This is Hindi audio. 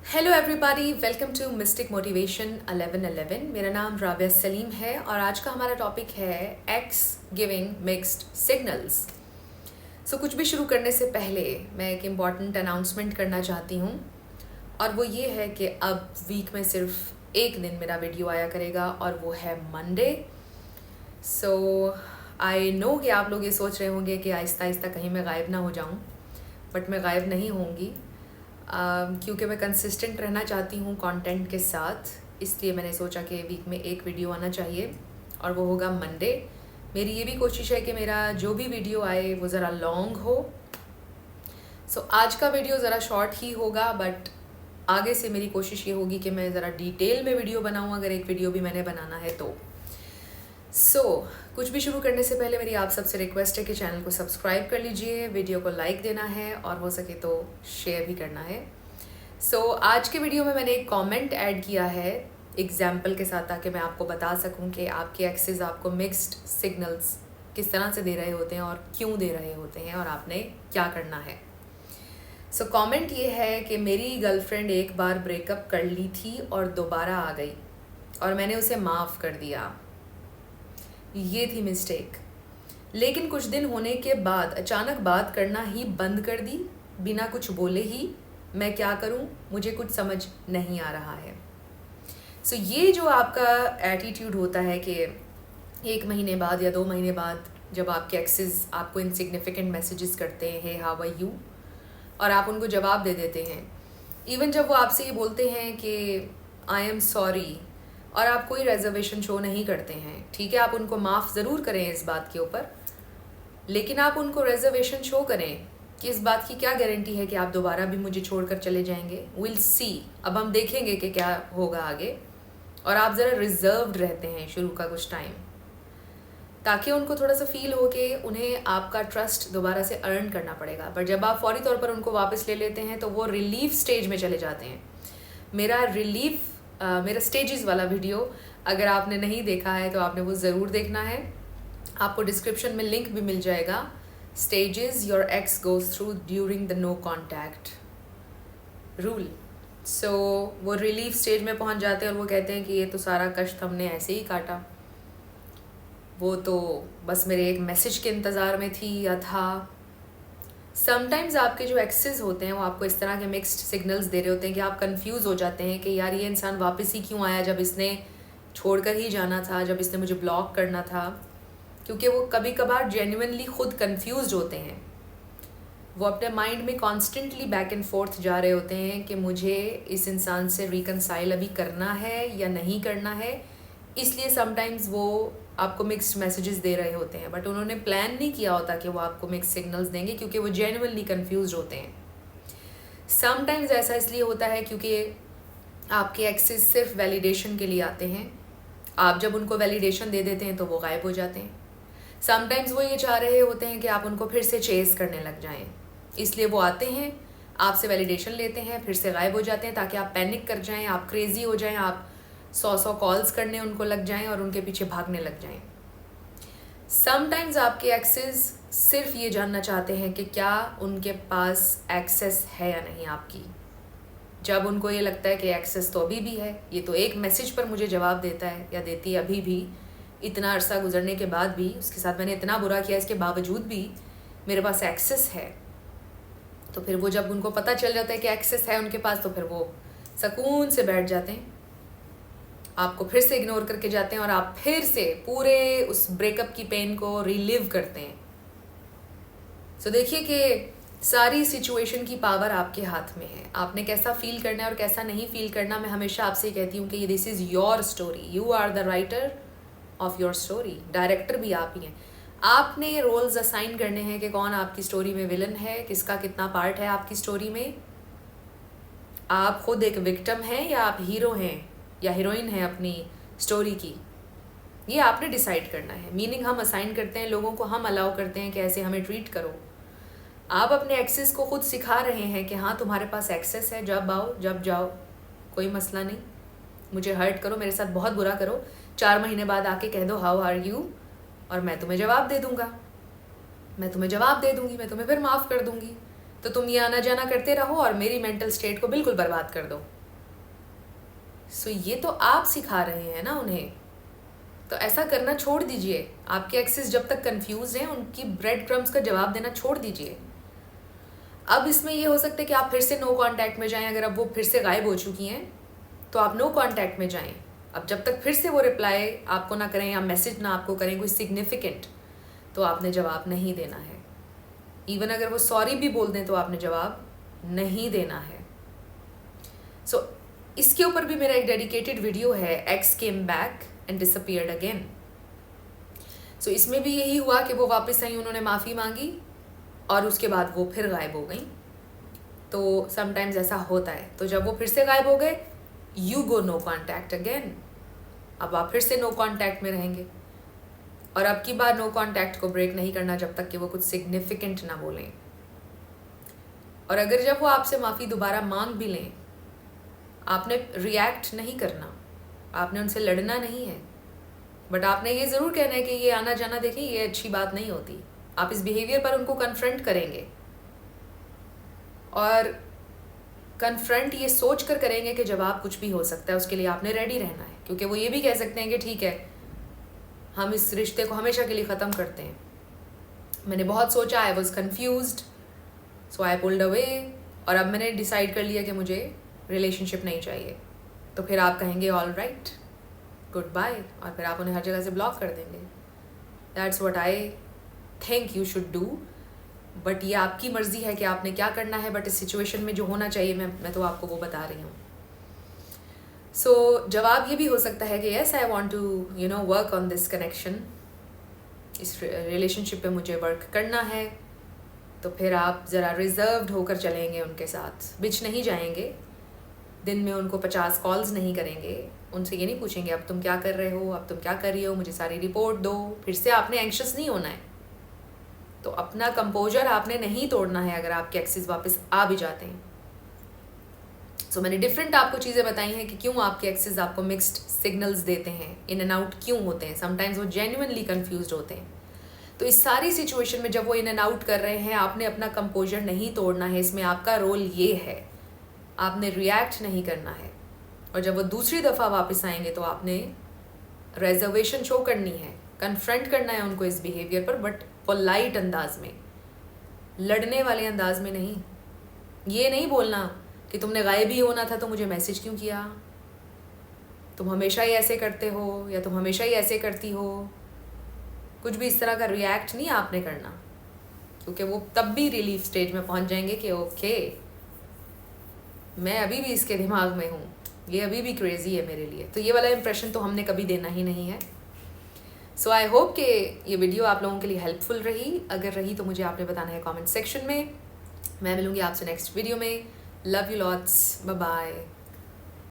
Hello everybody, welcome to mystic motivation 1111। मेरा नाम राबिया सलीम है और आज का हमारा टॉपिक है एक्स गिविंग मिक्स्ड सिग्नल्स। कुछ भी शुरू करने से पहले मैं एक इम्पॉर्टेंट अनाउंसमेंट करना चाहती हूँ और वो ये है कि अब वीक में सिर्फ एक दिन मेरा वीडियो आया करेगा और वो है मंडे। आई नो कि आप लोग ये सोच रहे होंगे कि आहिस्ता आहिस्ता कहीं मैं गायब ना हो जाऊँ, बट मैं गायब नहीं होंगी क्योंकि मैं कंसिस्टेंट रहना चाहती हूँ कंटेंट के साथ। इसलिए मैंने सोचा कि वीक में एक वीडियो आना चाहिए और वो होगा मंडे। मेरी ये भी कोशिश है कि मेरा जो भी वीडियो आए वो ज़रा लॉन्ग हो। आज का वीडियो ज़रा शॉर्ट ही होगा, बट आगे से मेरी कोशिश ये होगी कि मैं ज़रा डिटेल में वीडियो बनाऊँ अगर एक वीडियो भी मैंने बनाना है तो। कुछ भी शुरू करने से पहले मेरी आप सबसे रिक्वेस्ट है कि चैनल को सब्सक्राइब कर लीजिए, वीडियो को लाइक देना है और हो सके तो शेयर भी करना है। आज के वीडियो में मैंने एक कमेंट ऐड किया है एग्जाम्पल के साथ, ताकि मैं आपको बता सकूं कि आपके एक्सेस आपको मिक्स्ड सिग्नल्स किस तरह से दे रहे होते हैं और क्यों दे रहे होते हैं और आपने क्या करना है। कमेंट ये है कि मेरी गर्लफ्रेंड एक बार ब्रेकअप कर ली थी और दोबारा आ गई और मैंने उसे माफ़ कर दिया। ये थी मिस्टेक, लेकिन कुछ दिन होने के बाद अचानक बात करना ही बंद कर दी बिना कुछ बोले ही। मैं क्या करूं, मुझे कुछ समझ नहीं आ रहा है। ये जो आपका एटीट्यूड होता है कि 1 महीने बाद या 2 महीने बाद जब आपके एक्सेस आपको इनसिग्निफिकेंट मैसेजेस करते हैं, हे हाउ आर यू, और आप उनको जवाब दे देते हैं, इवन जब वो आपसे ये बोलते हैं कि आई एम सॉरी, और आप कोई रिजर्वेशन शो नहीं करते हैं। ठीक है, आप उनको माफ़ ज़रूर करें इस बात के ऊपर, लेकिन आप उनको रिजर्वेशन शो करें कि इस बात की क्या गारंटी है कि आप दोबारा भी मुझे छोड़कर चले जाएंगे। विल सी, अब हम देखेंगे कि क्या होगा आगे। और आप ज़रा रिजर्व्ड रहते हैं शुरू का कुछ टाइम, ताकि उनको थोड़ा सा फील हो कि उन्हें आपका ट्रस्ट दोबारा से अर्न करना पड़ेगा। पर जब आप फौरी तौर पर उनको वापस ले लेते हैं तो वो रिलीफ स्टेज में चले जाते हैं। मेरा स्टेजेस वाला वीडियो अगर आपने नहीं देखा है तो आपने वो ज़रूर देखना है। आपको डिस्क्रिप्शन में लिंक भी मिल जाएगा। Stages your ex goes through during the no contact rule. वो रिलीफ स्टेज में पहुंच जाते हैं और वो कहते हैं कि ये तो सारा कष्ट हमने ऐसे ही काटा, वो तो बस मेरे एक मैसेज के इंतज़ार में थी या था। समटाइम्स आपके जो एक्सेस होते हैं वो आपको इस तरह के मिक्स्ड सिग्नल्स दे रहे होते हैं कि आप कंफ्यूज हो जाते हैं कि यार ये इंसान वापस ही क्यों आया जब इसने छोड़कर ही जाना था, जब इसने मुझे ब्लॉक करना था। क्योंकि वो कभी कभार जेन्युइनली खुद कंफ्यूज होते हैं। वो अपने माइंड में कॉन्स्टेंटली बैक एंड फोर्थ जा रहे होते हैं कि मुझे इस इंसान से रिकनसाइल अभी करना है या नहीं करना है। इसलिए समटाइम्स वो आपको मिक्स्ड मैसेजेस दे रहे होते हैं, बट उन्होंने प्लान नहीं किया होता कि वो आपको मिक्स्ड सिग्नल्स देंगे, क्योंकि वो जेन्युइनली कंफ्यूज होते हैं। समटाइम्स ऐसा इसलिए होता है क्योंकि आपके एक्सेस सिर्फ वैलिडेशन के लिए आते हैं। आप जब उनको वैलिडेशन दे देते हैं तो वो गायब हो जाते हैं। समटाइम्स वो ये चाह रहे होते हैं कि आप उनको फिर से चेस करने लग जाएं, इसलिए वो आते हैं, आपसे वैलिडेशन लेते हैं, फिर से गायब हो जाते हैं ताकि आप पैनिक कर जाएं, आप क्रेजी हो जाएं, आप 100 कॉल्स करने उनको लग जाएं और उनके पीछे भागने लग जाएं। समटाइम्स आपके एक्सेस सिर्फ ये जानना चाहते हैं कि क्या उनके पास एक्सेस है या नहीं आपकी। जब उनको ये लगता है कि एक्सेस तो अभी भी है, ये तो एक मैसेज पर मुझे जवाब देता है या देती है, अभी भी इतना अरसा गुजरने के बाद भी, उसके साथ मैंने इतना बुरा किया, इसके बावजूद भी मेरे पास एक्सेस है, तो फिर वो जब उनको पता चल जाता है कि एक्सेस है उनके पास, तो फिर वो सुकून से बैठ जाते हैं, आपको फिर से इग्नोर करके जाते हैं और आप फिर से पूरे उस ब्रेकअप की पेन को रिलिव करते हैं। देखिए कि सारी सिचुएशन की पावर आपके हाथ में है। आपने कैसा फील करना है और कैसा नहीं फील करना, मैं हमेशा आपसे कहती हूँ कि this is your story, you are the writer of your story, director भी आप ही हैं। आपने रोल्स असाइन करने हैं कि कौन आपकी स्टोरी में विलन है, किसका कितना पार्ट है आपकी स्टोरी में। आप खुद एक विक्टिम हैं या आप हीरो हैं या हीरोइन है अपनी स्टोरी की, ये आपने डिसाइड करना है। मीनिंग हम असाइन करते हैं लोगों को, हम अलाउ करते हैं कि ऐसे हमें ट्रीट करो। आप अपने एक्सेस को खुद सिखा रहे हैं कि हाँ तुम्हारे पास एक्सेस है, जब आओ जब जाओ कोई मसला नहीं, मुझे हर्ट करो, मेरे साथ बहुत बुरा करो, 4 महीने बाद आके कह दो हाउ आर यू, और मैं तुम्हें जवाब दे दूँगा, मैं तुम्हें जवाब दे दूँगी, मैं तुम्हें फिर माफ़ कर दूँगी। तो तुम ये आना जाना करते रहो और मेरी मेंटल स्टेट को बिल्कुल बर्बाद कर दो। सो ये तो आप सिखा रहे हैं ना उन्हें, तो ऐसा करना छोड़ दीजिए। आपके एक्सेस जब तक कंफ्यूज हैं उनकी ब्रेड क्रम्स का जवाब देना छोड़ दीजिए। अब इसमें ये हो सकता है कि आप फिर से नो कांटेक्ट में जाएं। अगर अब वो फिर से गायब हो चुकी हैं तो आप नो कांटेक्ट में जाएं। अब जब तक फिर से वो रिप्लाई आपको ना करें या मैसेज ना आपको करें कोई सिग्निफिकेंट, तो आपने जवाब नहीं देना है। इवन अगर वो सॉरी भी बोल दें तो आपने जवाब नहीं देना है। सो इसके ऊपर भी मेरा एक डेडिकेटेड वीडियो है, X came back and disappeared again. So इसमें भी यही हुआ कि वो वापस आई, उन्होंने माफ़ी मांगी और उसके बाद वो फिर गायब हो गई। तो समटाइम्स ऐसा होता है। तो जब वो फिर से गायब हो गए, you go no contact again. अब आप फिर से नो कॉन्टैक्ट में रहेंगे और अब की बार नो कॉन्टैक्ट को ब्रेक नहीं करना जब तक कि वो कुछ सिग्निफिकेंट ना बोलें। और अगर जब वो आपसे माफ़ी दोबारा मांग भी लें, आपने रिएक्ट नहीं करना, आपने उनसे लड़ना नहीं है, बट आपने ये ज़रूर कहना है कि ये आना जाना देखें ये अच्छी बात नहीं होती। आप इस बिहेवियर पर उनको कन्फ्रंट करेंगे और कन्फ्रंट ये सोच कर करेंगे कि जवाब कुछ भी हो सकता है, उसके लिए आपने रेडी रहना है। क्योंकि वो ये भी कह सकते हैं कि ठीक है, हम इस रिश्ते को हमेशा के लिए ख़त्म करते हैं। मैंने बहुत सोचा, I was confused, so I pulled away, और अब मैंने डिसाइड कर लिया कि मुझे रिलेशनशिप नहीं चाहिए। तो फिर आप कहेंगे ऑल राइट, गुड बाय, और फिर आप उन्हें हर जगह से ब्लॉक कर देंगे। That's what I think you should do. But ये आपकी मर्ज़ी है कि आपने क्या करना है। बट इस सिचुएशन में जो होना चाहिए मैं तो आपको वो बता रही हूँ। सो जवाब ये भी हो सकता है कि yes I want to work on this connection, इस रिलेशनशिप पे मुझे वर्क करना है। तो फिर आप ज़रा रिजर्व्ड होकर चलेंगे उनके साथ, बिच नहीं जाएंगे, दिन में उनको 50 कॉल्स नहीं करेंगे, उनसे ये नहीं पूछेंगे अब तुम क्या कर रहे हो, अब तुम क्या कर रही हो, मुझे सारी रिपोर्ट दो। फिर से आपने एंक्शस नहीं होना है। तो अपना कंपोजर आपने नहीं तोड़ना है अगर आपके एक्सेस वापस आ भी जाते हैं। सो मैंने डिफरेंट आपको चीज़ें बताई हैं कि क्यों आपके एक्सेस आपको मिक्स्ड सिग्नल्स देते हैं, इन एंड आउट क्यों होते हैं। समटाइम्स वो जेन्युइनली कंफ्यूज्ड होते हैं। तो इस सारी सिचुएशन में जब वो इन एंड आउट कर रहे हैं, आपने अपना कंपोजर नहीं तोड़ना है। इसमें आपका रोल ये है, आपने रिएक्ट नहीं करना है। और जब वो दूसरी दफ़ा वापस आएंगे तो आपने रिजर्वेशन शो करनी है, कन्फ्रंट करना है उनको इस बिहेवियर पर, बट पोलाइट अंदाज में, लड़ने वाले अंदाज में नहीं। ये नहीं बोलना कि तुमने गायब ही होना था तो मुझे मैसेज क्यों किया, तुम हमेशा ही ऐसे करते हो, या तुम हमेशा ही ऐसे करती हो। कुछ भी इस तरह का रिएक्ट नहीं आपने करना, क्योंकि वो तब भी रिलीफ स्टेज में पहुंच जाएंगे कि ओके, मैं अभी भी इसके दिमाग में हूँ, ये अभी भी क्रेजी है मेरे लिए। तो ये वाला इंप्रेशन तो हमने कभी देना ही नहीं है। सो आई होप कि ये वीडियो आप लोगों के लिए हेल्पफुल रही। अगर रही तो मुझे आपने बताना है कमेंट सेक्शन में। मैं मिलूँगी आपसे नेक्स्ट वीडियो में। Love you lots, bye bye.